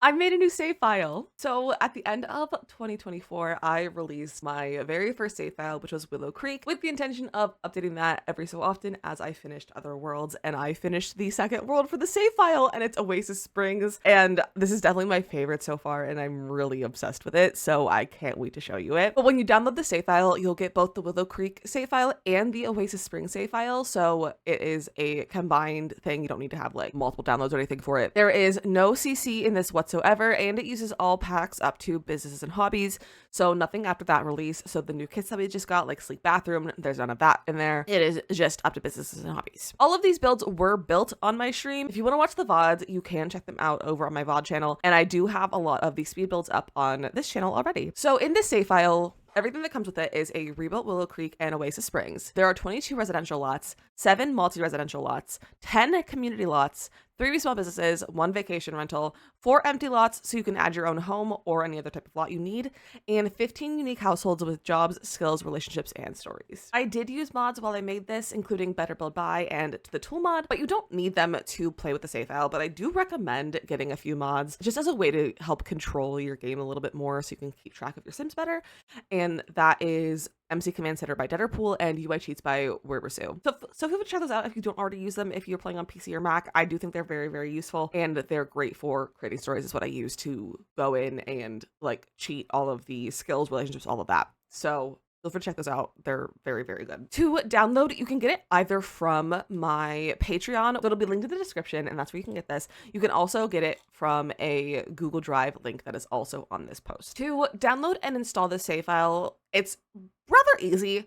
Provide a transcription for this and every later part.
I made a new save file. So at the end of 2024, I released my very first save file, which was Willow Creek, with the intention of updating that every so often as I finished other worlds. And I finished the second world for the save file, and it's Oasis Springs. And this is definitely my favorite so far, and I'm really obsessed with it. So I can't wait to show you it. But when you download the save file, you'll get both the Willow Creek save file and the Oasis Springs save file. So it is a combined thing. You don't need to have like multiple downloads or anything for it. There is no CC in this whatsoever, and it uses all packs up to businesses and hobbies. So nothing after that release. So the new kits that we just got, like Sleep Bathroom, there's none of that in there. It is just up to businesses and hobbies. All of these builds were built on my stream. If you want to watch the VODs, you can check them out over on my VOD channel. And I do have a lot of these speed builds up on this channel already. So in this save file, everything that comes with it is a rebuilt Willow Creek and Oasis Springs. There are 22 residential lots, 7 multi-residential lots, 10 community lots, 3 small businesses, 1 vacation rental, 4 empty lots so you can add your own home or any other type of lot you need, and 15 unique households with jobs, skills, relationships, and stories. I did use mods while I made this, including Better Build By and the Tool mod, but you don't need them to play with the save file, but I do recommend getting a few mods just as a way to help control your game a little bit more so you can keep track of your Sims better. And that is MC Command Center by Deaderpool and UI Cheats by Werbersu. So feel free to check those out if you don't already use them. If you're playing on PC or Mac, I do think they're very, very useful, and they're great for creating stories is what I use to go in and like cheat all of the skills, relationships, all of that. So feel free to check those out. They're very, very good. To download, you can get it either from my Patreon. It'll be linked in the description, and that's where you can get this. You can also get it from a Google Drive link that is also on this post. To download and install this save file, it's rather easy.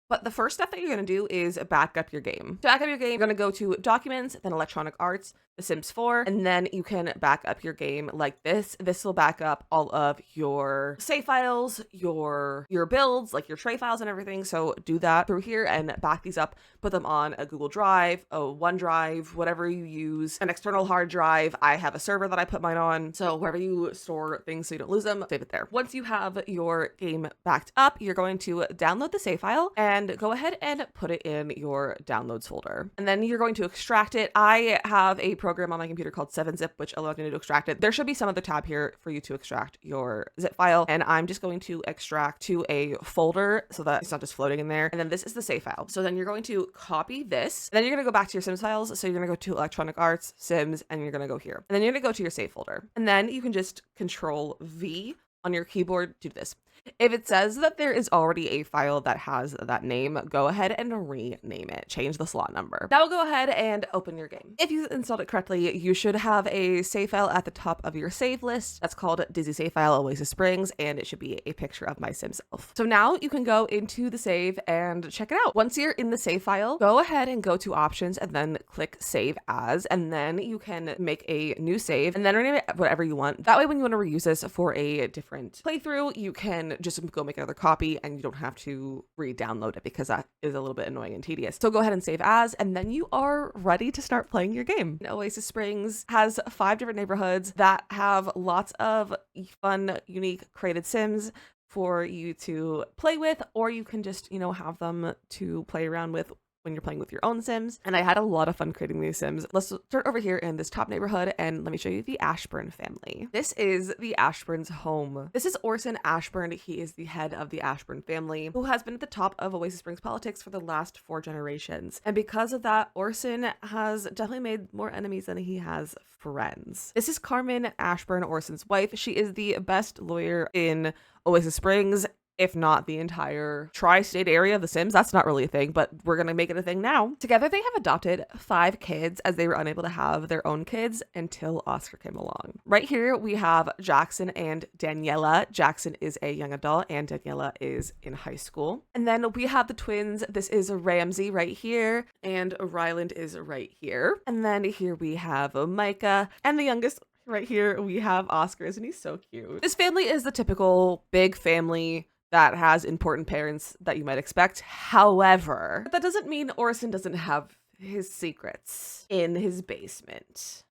But the first step that you're going to do is back up your game. To back up your game, you're going to go to Documents, then Electronic Arts, The Sims 4, and then you can back up your game like this. This will back up all of your save files, your builds, like your tray files and everything. So do that through here and back these up, put them on a Google Drive, a OneDrive, whatever you use, an external hard drive. I have a server that I put mine on. So wherever you store things so you don't lose them, save it there. Once you have your game backed up, you're going to download the save file and go ahead and put it in your downloads folder. And then you're going to extract it. I have a program on my computer called 7-Zip, which allows me to extract it. There should be some other tab here for you to extract your zip file. And I'm just going to extract to a folder so that it's not just floating in there. And then this is the save file. So then you're going to copy this. And then you're going to go back to your Sims files. So you're going to go to Electronic Arts, Sims, and you're going to go here. And then you're going to go to your save folder. And then you can just Control V on your keyboard to do this. If it says that there is already a file that has that name, go ahead and rename it. Change the slot number. That will go ahead and open your game. If you installed it correctly, you should have a save file at the top of your save list. That's called Dizzy Save File Oasis Springs, and it should be a picture of my Sim self. So now you can go into the save and check it out. Once you're in the save file, go ahead and go to Options and then click Save As, and then you can make a new save and then rename it whatever you want. That way, when you want to reuse this for a different playthrough, you can just go make another copy and you don't have to re-download it because that is a little bit annoying and tedious. So go ahead and save as, and then you are ready to start playing your game. Oasis Springs has 5 different neighborhoods that have lots of fun, unique, created Sims for you to play with, or you can just, have them to play around with when you're playing with your own Sims. And I had a lot of fun creating these Sims. Let's start over here in this top neighborhood and let me show you the Ashburn family. This is the Ashburn's home. This is Orson Ashburn. He is the head of the Ashburn family, who has been at the top of Oasis Springs politics for the last 4 generations. And because of that, Orson has definitely made more enemies than he has friends. This is Carmen Ashburn, Orson's wife. She is the best lawyer in Oasis Springs, if not the entire tri-state area of The Sims. That's not really a thing, but we're gonna make it a thing now. Together, they have adopted 5 kids as they were unable to have their own kids until Oscar came along. Right here, we have Jackson and Daniela. Jackson is a young adult and Daniela is in high school. And then we have the twins. This is Ramsey right here, and Ryland is right here. And then here we have Micah, and the youngest right here, we have Oscar, and he's so cute. This family is the typical big family that has important parents that you might expect. However, that doesn't mean Orson doesn't have his secrets in his basement.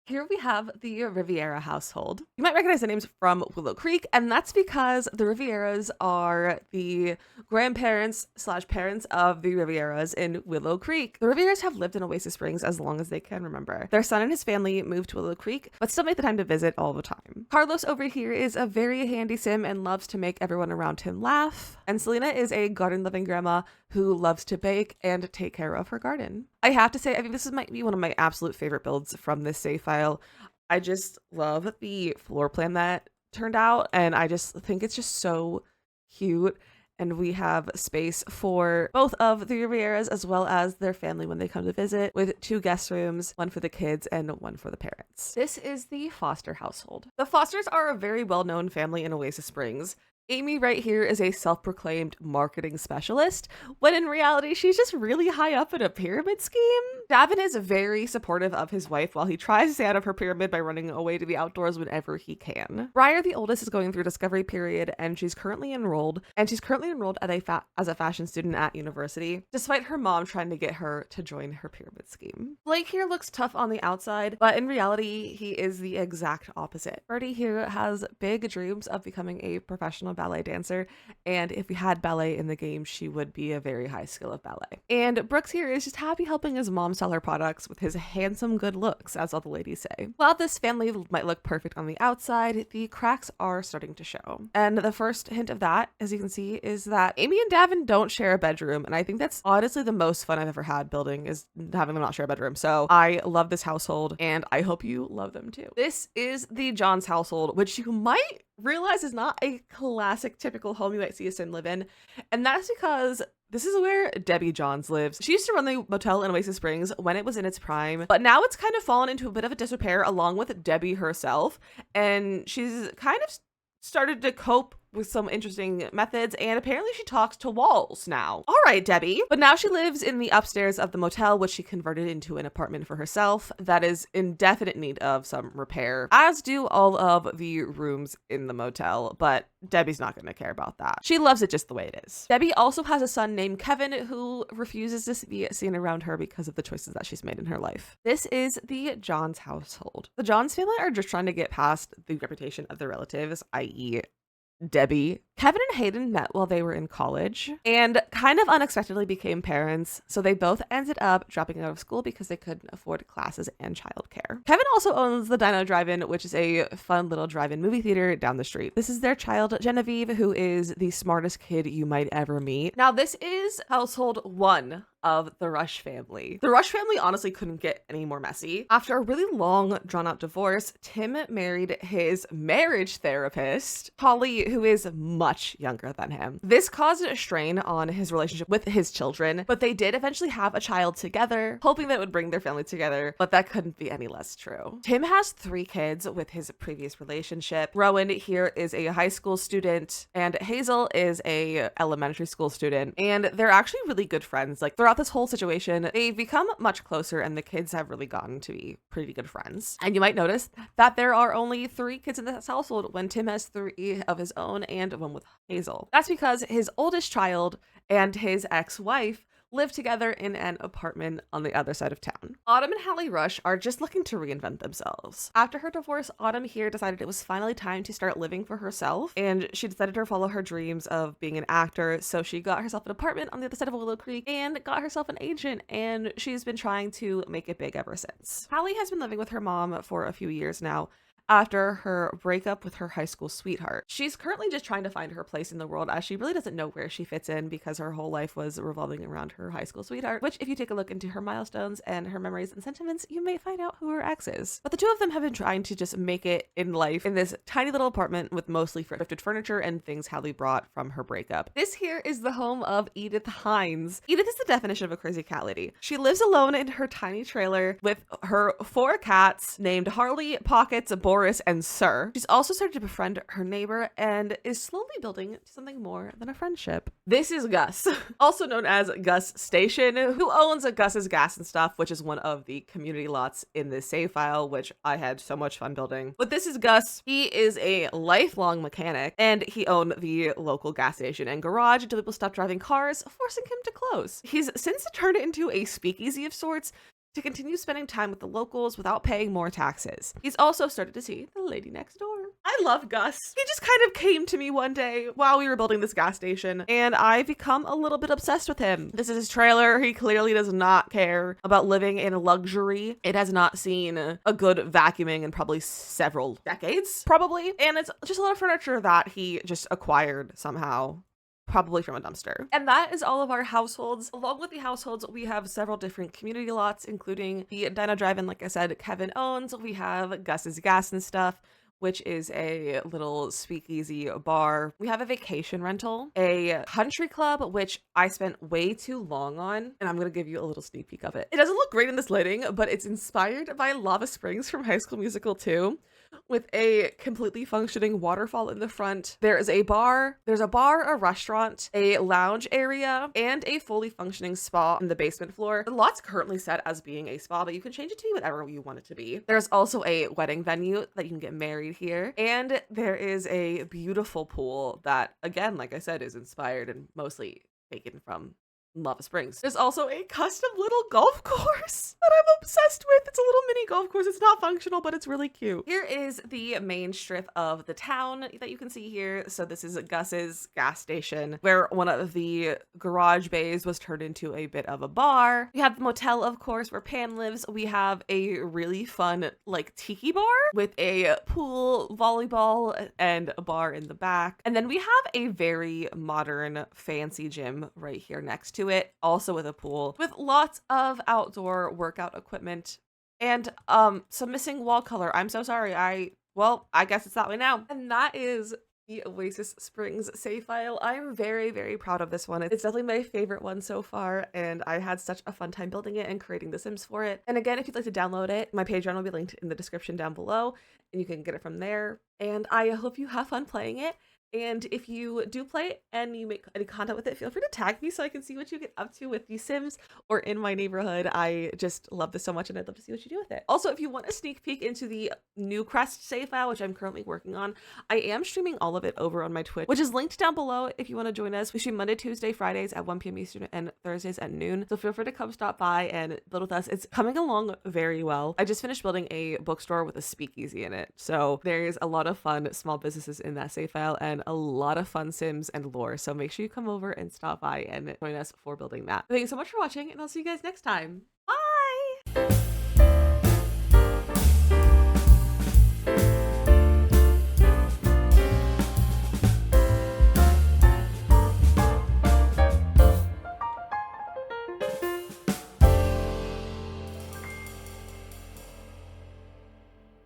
Here we have the Riviera household. You might recognize the names from Willow Creek, and that's because the Rivieras are the grandparents slash parents of the Rivieras in Willow Creek. The Rivieras have lived in Oasis Springs as long as they can remember. Their son and his family moved to Willow Creek, but still make the time to visit all the time. Carlos over here is a very handy sim and loves to make everyone around him laugh. And Selena is a garden-loving grandma who loves to bake and take care of her garden. I have to say, I think this might be one of my absolute favorite builds from this save file. I just love the floor plan that turned out, and I just think it's just so cute. And we have space for both of the Rivieras as well as their family when they come to visit, with 2 guest rooms, one for the kids and one for the parents. This is the Foster household. The Fosters are a very well-known family in Oasis Springs. Amy right here is a self-proclaimed marketing specialist, when in reality, she's just really high up in a pyramid scheme. Davin is very supportive of his wife while he tries to stay out of her pyramid by running away to the outdoors whenever he can. Briar, the oldest, is going through discovery period, and she's currently enrolled at as a fashion student at university, despite her mom trying to get her to join her pyramid scheme. Blake here looks tough on the outside, but in reality, he is the exact opposite. Birdie here has big dreams of becoming a professional ballet dancer, and if we had ballet in the game, she would be a very high skill of ballet. And Brooks here is just happy helping his mom sell her products with his handsome good looks, as all the ladies say. While this family might look perfect on the outside, the cracks are starting to show. And the first hint of that, as you can see, is that Amy and Davin don't share a bedroom, and I think that's honestly the most fun I've ever had building, is having them not share a bedroom. So I love this household, and I hope you love them too. This is the Johns household, which you might realize is not a classic typical home you might see a sim live in, and that's because this is where Debbie Johns lives. She used to run the motel in Oasis Springs when it was in its prime, but now it's kind of fallen into a bit of a disrepair along with Debbie herself, and she's kind of started to cope with some interesting methods, and apparently she talks to walls now. All right, Debbie. But now she lives in the upstairs of the motel, which she converted into an apartment for herself that is in definite need of some repair, as do all of the rooms in the motel, but Debbie's not going to care about that. She loves it just the way it is. Debbie also has a son named Kevin who refuses to be seen around her because of the choices that she's made in her life. This is the Johns household. The Johns family are just trying to get past the reputation of their relatives, i.e. Debbie. Kevin and Hayden met while they were in college and kind of unexpectedly became parents, so they both ended up dropping out of school because they couldn't afford classes and childcare. Kevin also owns the Dino Drive-In, which is a fun little drive-in movie theater down the street. This is their child, Genevieve, who is the smartest kid you might ever meet. Now, this is household 1 of the Rush family. The Rush family honestly couldn't get any more messy. After a really long, drawn-out divorce, Tim married his marriage therapist, Holly, who is much younger than him. This caused a strain on his relationship with his children, but they did eventually have a child together, hoping that would bring their family together, but that couldn't be any less true. Tim has 3 kids with his previous relationship. Rowan here is a high school student, and Hazel is a elementary school student, and they're actually really good friends. Like, throughout this whole situation, they've become much closer, and the kids have really gotten to be pretty good friends. And you might notice that there are only 3 kids in this household when Tim has 3 of his own and 1 with Hazel. That's because his oldest child and his ex-wife live together in an apartment on the other side of town. Autumn and Hallie Rush are just looking to reinvent themselves. After her divorce, Autumn here decided it was finally time to start living for herself, and she decided to follow her dreams of being an actor, so she got herself an apartment on the other side of Willow Creek and got herself an agent, and she's been trying to make it big ever since. Hallie has been living with her mom for a few years now, after her breakup with her high school sweetheart. She's currently just trying to find her place in the world, as she really doesn't know where she fits in because her whole life was revolving around her high school sweetheart, which if you take a look into her milestones and her memories and sentiments, you may find out who her ex is. But the 2 of them have been trying to just make it in life in this tiny little apartment with mostly thrifted furniture and things Hallie brought from her breakup. This here is the home of Edith Hines. Edith is the definition of a crazy cat lady. She lives alone in her tiny trailer with her 4 cats named Harley, Pockets, Boris, and Sir. She's also started to befriend her neighbor and is slowly building something more than a friendship. This is Gus, also known as Gus Station, who owns a Gus's Gas and Stuff, which is one of the community lots in this save file, which I had so much fun building. But this is Gus. He is a lifelong mechanic, and he owned the local gas station and garage until people stopped driving cars, forcing him to close. He's since turned it into a speakeasy of sorts, to continue spending time with the locals without paying more taxes. He's also started to see the lady next door. I love Gus. He just kind of came to me one day while we were building this gas station, and I've become a little bit obsessed with him. This is his trailer. He clearly does not care about living in luxury. It has not seen a good vacuuming in probably several decades, probably. And it's just a lot of furniture that he just acquired somehow, probably from a dumpster. And that is all of our households. Along with the households, we have several different community lots, including the Dino Drive-In, like I said, Kevin owns. We have Gus's Gas and Stuff, which is a little speakeasy bar. We have a vacation rental, a country club, which I spent way too long on, and I'm gonna give you a little sneak peek of it. It doesn't look great in this lighting, but it's inspired by Lava Springs from High School Musical 2, with a completely functioning waterfall in the front. There's a bar, a restaurant, a lounge area, and a fully functioning spa in the basement floor. The lot's currently set as being a spa, but you can change it to be whatever you want it to be. There's also a wedding venue that you can get married here. And there is a beautiful pool that, again, like I said, is inspired and mostly taken from Lava Springs. There's also a custom little golf course that I'm obsessed with. It's a little mini golf course. It's not functional, but it's really cute. Here is the main strip of the town that you can see here. So this is Gus's gas station, where one of the garage bays was turned into a bit of a bar. We have the motel, of course, where Pam lives. We have a really fun, like, tiki bar with a pool, volleyball, and a bar in the back. And then we have a very modern, fancy gym right here next to it, also with a pool, with lots of outdoor workout equipment and some missing wall color. I'm so sorry. I guess it's that way now. And that is the Oasis Springs save file. I'm very, very proud of this one. It's definitely my favorite one so far, and I had such a fun time building it and creating the Sims for it. And again, if you'd like to download it, my Patreon will be linked in the description down below, and you can get it from there. And I hope you have fun playing it. And if you do play it and you make any content with it, feel free to tag me so I can see what you get up to with the Sims or in my neighborhood. I just love this so much, and I'd love to see what you do with it. Also, if you want a sneak peek into the new Crest save file, which I'm currently working on, I am streaming all of it over on my Twitch, which is linked down below if you want to join us. We stream Monday, Tuesday, Fridays at 1 p.m. Eastern and Thursdays at noon. So feel free to come stop by and build with us. It's coming along very well. I just finished building a bookstore with a speakeasy in it. So there's a lot of fun small businesses in that save file and a lot of fun Sims and lore. So make sure you come over and stop by and join us for building that. Thank you so much for watching, and I'll see you guys next time. Bye!